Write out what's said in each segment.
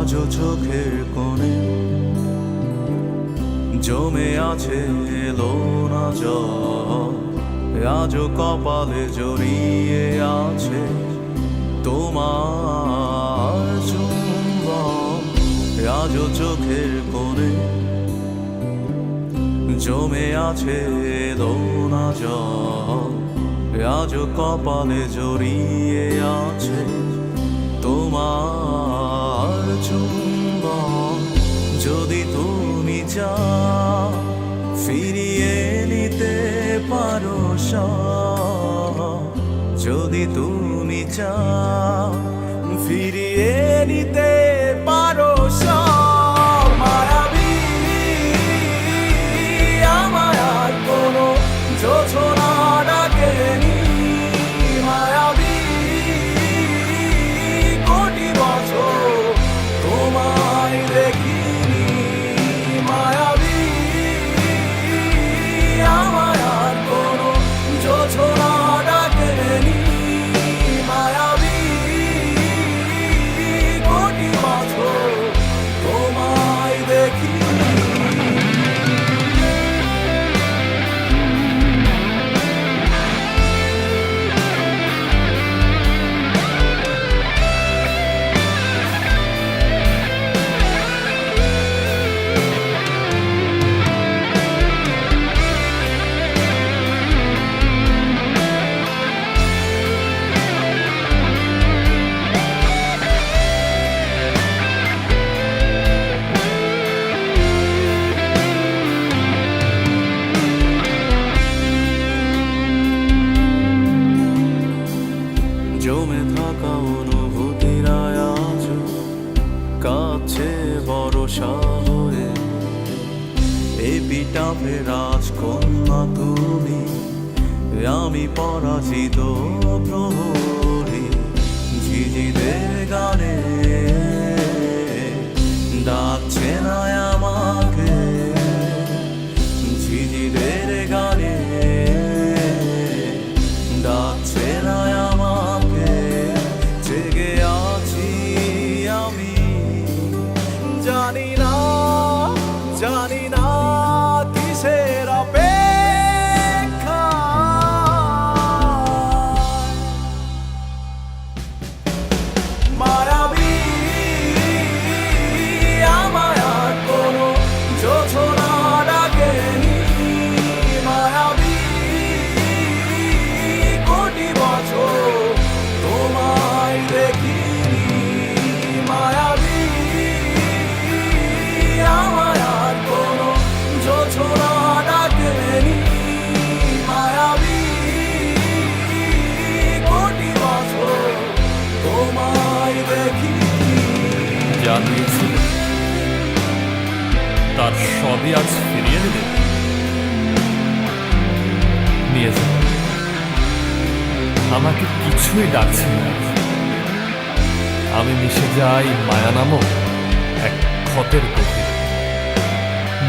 আজও চোখের কোণে জমে আছে এলো না জল, আজও কপালে জড়িয়ে আছে তোমার চুম্বন। আজও চোখের কোণে জমে আছে এলো না জল, আজও কপালে জড়িয়ে আছে তোমার চুম্বন। যদি তুমি চাও ফিরিয়ে নিতে পারো সব, যদি তুমি চাও ফিরিয়ে নিতে পারো সব। মায়াবী আমায় আর কোনো যোছনা ডাকেনি, মায়াবী কোটি বছর তোমায় দেখিনি। মায়াবী আমায় আর কোনো যোছনা ডাকেনি, মায়াবী কোটি বছর তোমায় দেখিনি। জমে থাকা অনুভূতিরা আজ কাছে ভরসা হয়ে, এপিটাফে রাজকন্যা তুমি, আমি পরাজিত প্রহরী। ঝিঝিদের গানে ডাকছে না আমাকে, ঝিঝিদের গানে ডাকছে না আমাকে। জেগে আছি আমি, জানি না জানি না কিসের অপেক্ষা। মায়াবী আমায় আর কোনো যোছনা ডাকেনি, মায়াবী কোটি বছর তোমায় দেখিনি। মায়াবী আমায় আর কোনো যোছনা ডাকেনি, মায়াবী কোটি বছর তোমায় দেখিনি। যা দিয়েছিল তার সবই আজ ফিরিয়ে দেবে। নিয়ে যাও, আমাকে কিছুই ডাকছে না। আমি মিশে যাই মায়া নামক এক ক্ষতের গভীরে,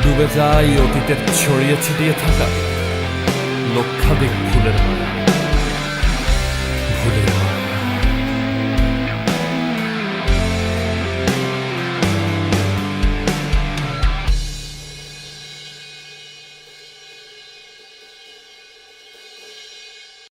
ডুবে যাই অতীতের ছড়িয়ে ছিটিয়ে থাকা লক্ষাধিক ফুলের মায়া। ভুলে